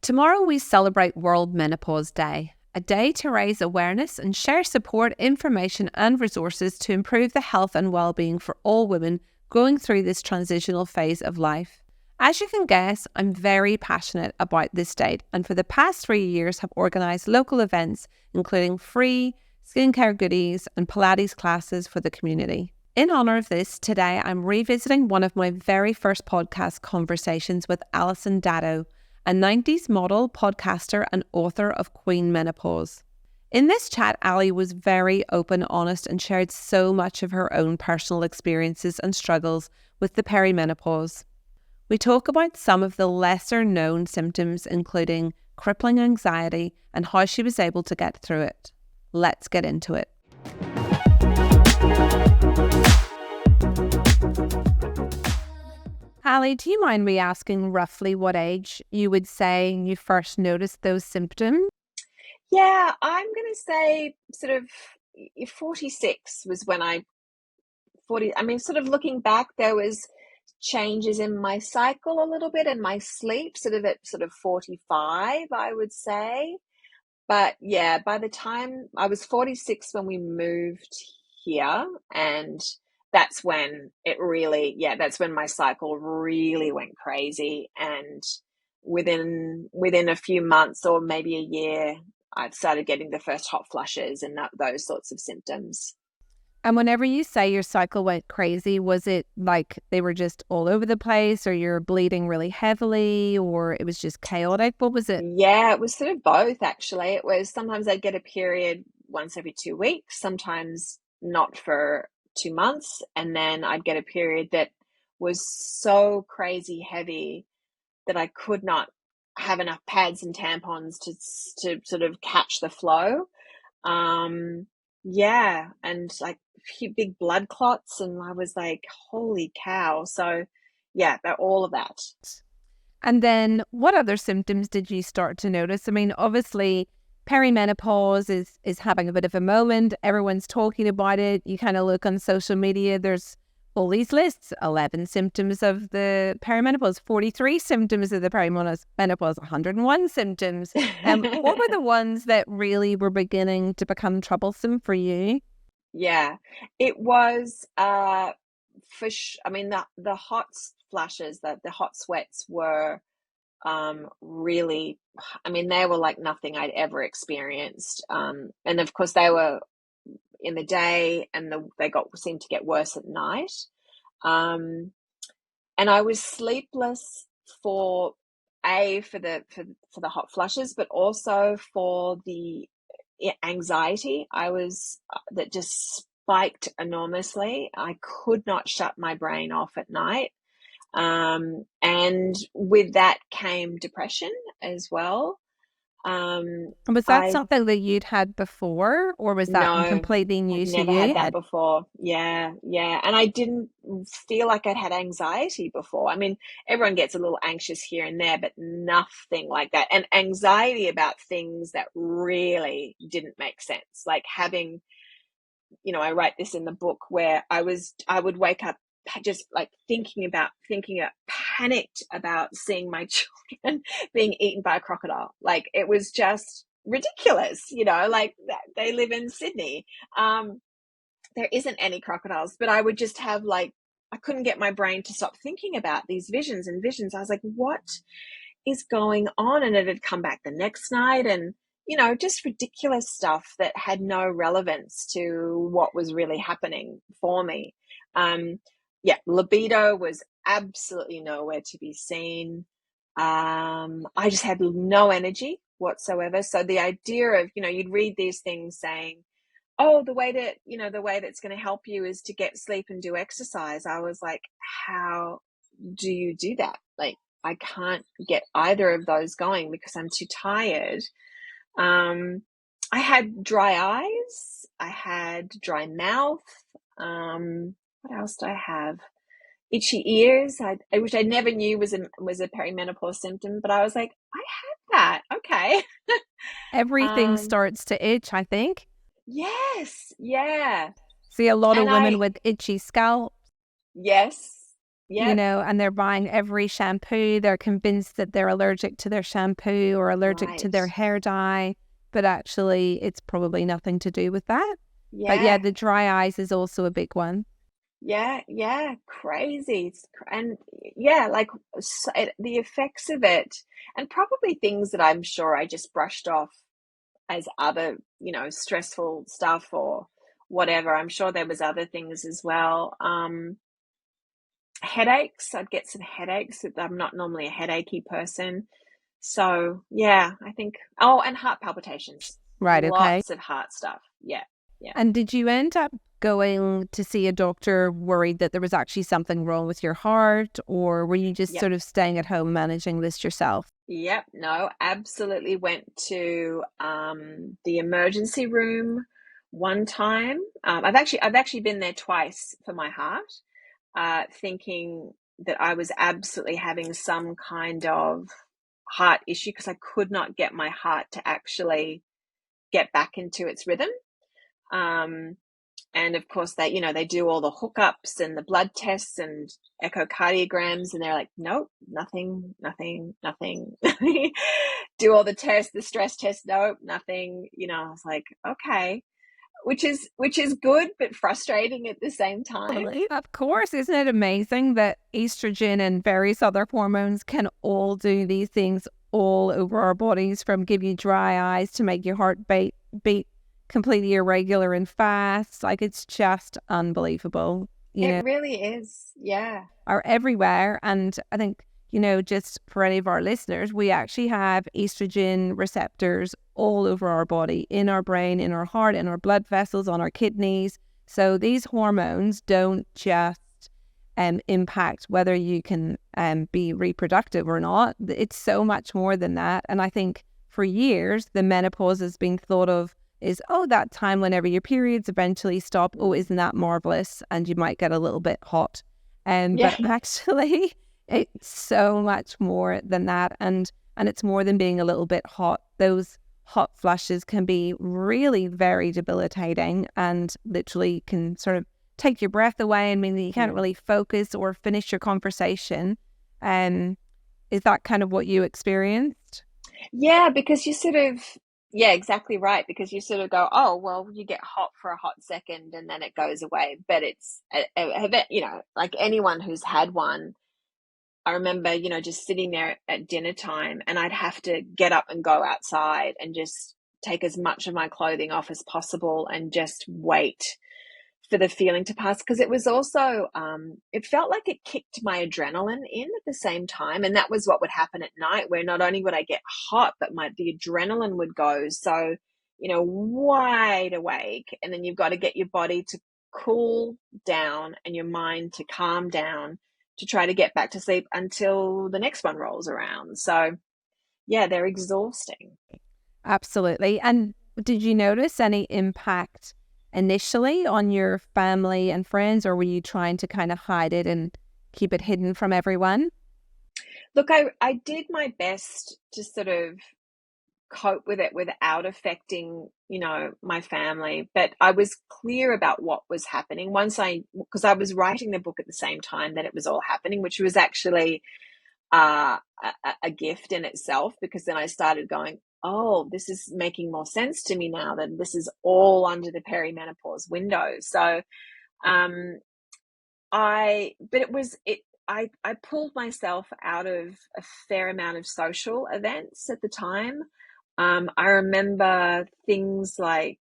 Tomorrow we celebrate World Menopause Day, a day to raise awareness and share support, information and resources to improve the health and well-being for all women going through this transitional phase of life. As you can guess, I'm very passionate about this date and for the past 3 years have organised local events including free skincare goodies and Pilates classes for the community. In honour of this, today I'm revisiting one of my very first podcast conversations with Ali Daddo, a 90s model, podcaster and author of Queen Menopause. In this chat, Ali was very open, honest and shared so much of her own personal experiences and struggles with the perimenopause. We talk about some of the lesser known symptoms, including crippling anxiety and how she was able to get through it. Let's get into it. Ali, do you mind me asking roughly what age you would say you first noticed those symptoms? Yeah, I'm going to say sort of 46 was when sort of looking back, there was changes in my cycle a little bit and my sleep sort of at sort of 45, I would say. But yeah, by the time I was 46 when we moved here, and that's when that's when my cycle really went crazy. And within a few months or maybe a year, I've started getting the first hot flushes and those sorts of symptoms. And whenever you say your cycle went crazy, was it like they were just all over the place or you're bleeding really heavily or it was just chaotic? What was it? Yeah, it was sort of both, actually. It was sometimes I'd get a period once every 2 weeks, sometimes not for 2 months. And then I'd get a period that was so crazy heavy that I could not have enough pads and tampons to sort of catch the flow. Yeah, and like a few big blood clots, and I was like, holy cow. So yeah, all of that. And then what other symptoms did you start to notice? I mean, obviously, perimenopause is having a bit of a moment. Everyone's talking about it. You kind of look on social media, there's all these lists, 11 symptoms of the perimenopause, 43 symptoms of the perimenopause, 101 symptoms. What were the ones that really were beginning to become troublesome for you? Yeah, it was I mean the hot flashes, the hot sweats were really, I mean, they were like nothing I'd ever experienced. And of course they were in the day, and they seemed to get worse at night. Um, and I was sleepless for the hot flushes, but also for the anxiety. That just spiked enormously. I could not shut my brain off at night. And with that came depression as well. And was that I something that you'd had before, or was that No, completely I'd new to never had you? that before. Yeah, yeah. And I didn't feel like I'd had anxiety before. I mean, everyone gets a little anxious here and there, but nothing like that. And anxiety about things that really didn't make sense. Like having, I write this in the book where I would wake up just like thinking panicked about seeing my children being eaten by a crocodile. Like it was just ridiculous, like they live in Sydney. There isn't any crocodiles, but I would just have like, I couldn't get my brain to stop thinking about these visions and visions. I was like, what is going on? And it had come back the next night, and just ridiculous stuff that had no relevance to what was really happening for me. Yeah, libido was absolutely nowhere to be seen. I just had no energy whatsoever. So the idea of, you'd read these things saying, oh, the way that's going to help you is to get sleep and do exercise. I was like, how do you do that? Like, I can't get either of those going because I'm too tired. I had dry eyes. I had dry mouth. What else do I have? Itchy ears, which I never knew was a perimenopause symptom, but I was like, I had that. Okay. Everything um, starts to itch, I think. yes, yeah. See a lot of And women with itchy scalp. yes, Yep. and they're buying every shampoo. They're convinced that they're allergic to their shampoo or allergic to Right. their hair dye, but actually it's probably nothing to do with that. But yeah, Yeah. the dry eyes is also a big one. Yeah. Yeah. Crazy. And yeah, like the effects of it, and probably things that I'm sure I just brushed off as other, stressful stuff or whatever. I'm sure there was other things as well. Headaches. I'd get some headaches. I'm not normally a headachy person. So yeah, I think, oh, and heart palpitations. Right, okay. Lots of heart stuff. Yeah. Yeah. And did you end up going to see a doctor worried that there was actually something wrong with your heart, or were you just Yep. sort of staying at home managing this yourself? Yep. No, absolutely went to the emergency room one time. I've actually been there twice for my heart, thinking that I was absolutely having some kind of heart issue because I could not get my heart to actually get back into its rhythm. Um, and of course, they do all the hookups and the blood tests and echocardiograms, and they're like, nope, nothing, nothing, nothing. Do all the tests, the stress test, nope, nothing. I was like, okay, which is good but frustrating at the same time. Totally. Of course, isn't it amazing that estrogen and various other hormones can all do these things all over our bodies, from give you dry eyes to make your heart beat completely irregular and fast. Like, it's just unbelievable. It really is. Yeah. Are everywhere. And I think, just for any of our listeners, we actually have estrogen receptors all over our body, in our brain, in our heart, in our blood vessels, on our kidneys. So these hormones don't just impact whether you can be reproductive or not. It's so much more than that. And I think for years, the menopause has been thought of is, oh, that time whenever your periods eventually stop. Oh, isn't that marvelous? And you might get a little bit hot. Yeah. But actually, it's so much more than that. And it's more than being a little bit hot. Those hot flushes can be really very debilitating and literally can sort of take your breath away and mean that you can't really focus or finish your conversation. Is that kind of what you experienced? Yeah, because you sort of, yeah, exactly right. Because you sort of go, oh, well, you get hot for a hot second and then it goes away. But it's, like anyone who's had one, I remember, just sitting there at dinner time and I'd have to get up and go outside and just take as much of my clothing off as possible and just wait for the feeling to pass, because it was also it felt like it kicked my adrenaline in at the same time, and that was what would happen at night, where not only would I get hot but the adrenaline would go, so wide awake, and then you've got to get your body to cool down and your mind to calm down to try to get back to sleep until the next one rolls around. So yeah, they're exhausting. Absolutely. And did you notice any impact initially on your family and friends, or were you trying to kind of hide it and keep it hidden from everyone? Look, I did my best to sort of cope with it without affecting, my family. But I was clear about what was happening because I was writing the book at the same time that it was all happening, which was actually a gift in itself, because then I started going, oh, this is making more sense to me now that this is all under the perimenopause window. So, but I pulled myself out of a fair amount of social events at the time. I remember things like,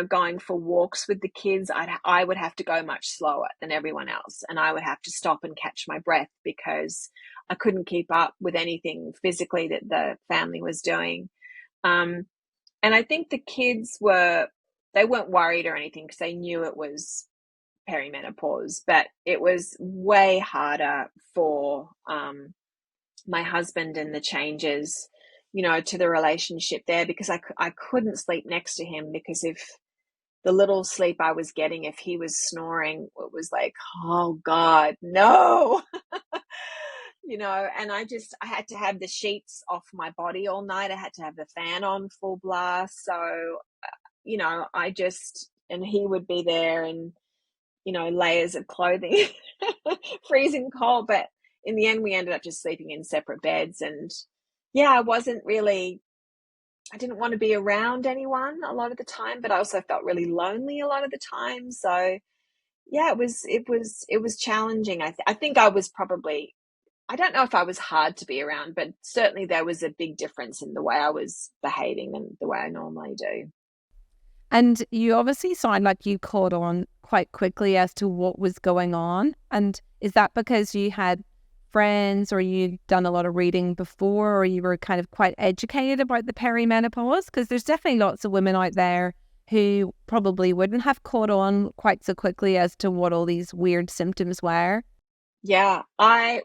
going for walks with the kids. I would have to go much slower than everyone else, and I would have to stop and catch my breath because I couldn't keep up with anything physically that the family was doing. Um, and I think the kids they weren't worried or anything because they knew it was perimenopause, but it was way harder for my husband and the changes, to the relationship there, because I couldn't sleep next to him, because if the little sleep I was getting, if he was snoring, it was like, oh God, no. And I had to have the sheets off my body all night. I had to have the fan on full blast. So, and he would be there, and layers of clothing, freezing cold. But in the end, we ended up just sleeping in separate beds. And yeah, I didn't want to be around anyone a lot of the time, but I also felt really lonely a lot of the time. So yeah, it was challenging. I think I was probably, I don't know if I was hard to be around, but certainly there was a big difference in the way I was behaving and the way I normally do. And you obviously sound like you caught on quite quickly as to what was going on. And is that because you had friends or you'd done a lot of reading before, or you were kind of quite educated about the perimenopause? Because there's definitely lots of women out there who probably wouldn't have caught on quite so quickly as to what all these weird symptoms were. Yeah, I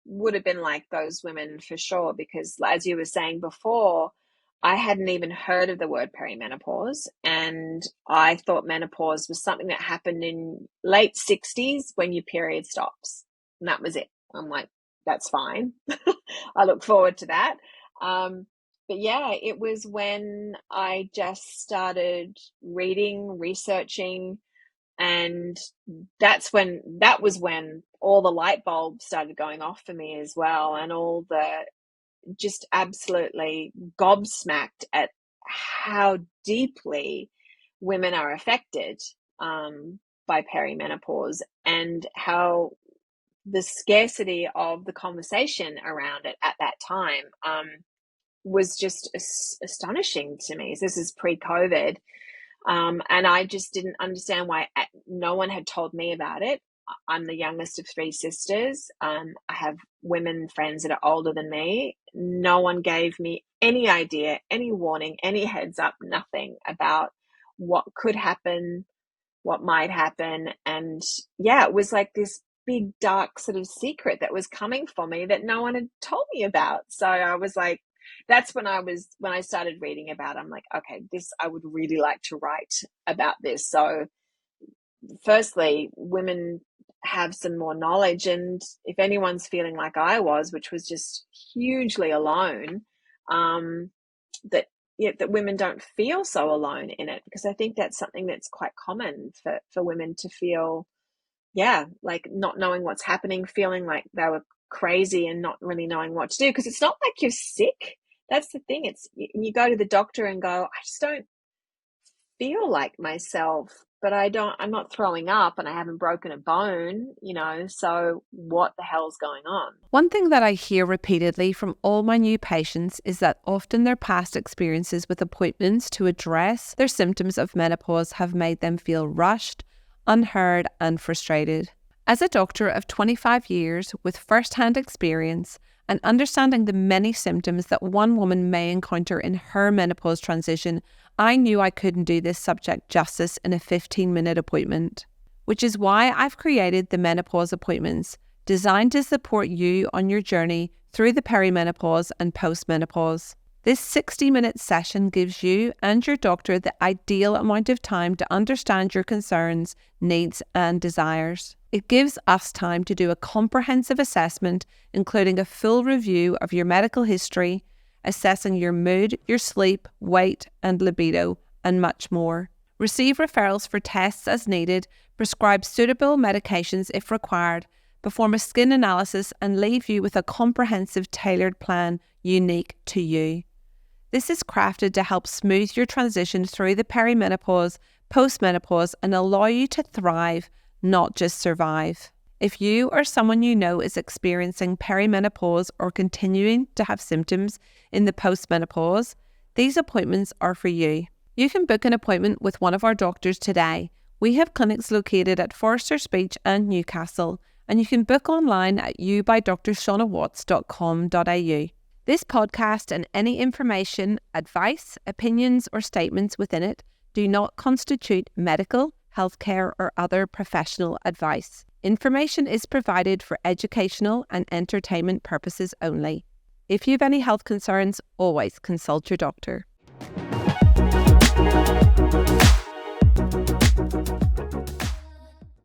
would have been like those women for sure, because as you were saying before, I hadn't even heard of the word perimenopause, and I thought menopause was something that happened in late 60s when your period stops, and that was it. I'm like, that's fine. I look forward to that. But yeah, it was when I just started reading, researching, and that was when all the light bulbs started going off for me as well, and all the just absolutely gobsmacked at how deeply women are affected by perimenopause, and how the scarcity of the conversation around it at that time was just astonishing to me. So this is pre-COVID. And I just didn't understand why no one had told me about it. I'm the youngest of three sisters. I have women friends that are older than me. No one gave me any idea, any warning, any heads up, nothing about what could happen, what might happen. And yeah, it was like this big dark sort of secret that was coming for me that no one had told me about. So I was like, that's when I started reading about it. I'm like, okay, I would really like to write about this. So firstly, women have some more knowledge, and if anyone's feeling like I was, which was just hugely alone, that that women don't feel so alone in it, because I think that's something that's quite common for women to feel, yeah, like not knowing what's happening, feeling like they were crazy and not really knowing what to do, because it's not like you're sick. That's the thing. It's you go to the doctor and go, I just don't feel like myself, but I'm not throwing up and I haven't broken a bone, so what the hell's going on? One thing that I hear repeatedly from all my new patients is that often their past experiences with appointments to address their symptoms of menopause have made them feel rushed, unheard, and frustrated. As a doctor of 25 years with first-hand experience and understanding the many symptoms that one woman may encounter in her menopause transition, I knew I couldn't do this subject justice in a 15-minute appointment, which is why I've created the menopause appointments, designed to support you on your journey through the perimenopause and postmenopause. This 60-minute session gives you and your doctor the ideal amount of time to understand your concerns, needs, and desires. It gives us time to do a comprehensive assessment, including a full review of your medical history, assessing your mood, your sleep, weight, and libido, and much more. Receive referrals for tests as needed, prescribe suitable medications if required, perform a skin analysis, and leave you with a comprehensive, tailored plan unique to you. This is crafted to help smooth your transition through the perimenopause, postmenopause, and allow you to thrive, not just survive. If you or someone you know is experiencing perimenopause or continuing to have symptoms in the postmenopause, these appointments are for you. You can book an appointment with one of our doctors today. We have clinics located at Forster Speech and Newcastle, and you can book online at youbydrshaunawatts.com.au. This podcast and any information, advice, opinions, or statements within it do not constitute medical, healthcare, or other professional advice. Information is provided for educational and entertainment purposes only. If you have any health concerns, always consult your doctor.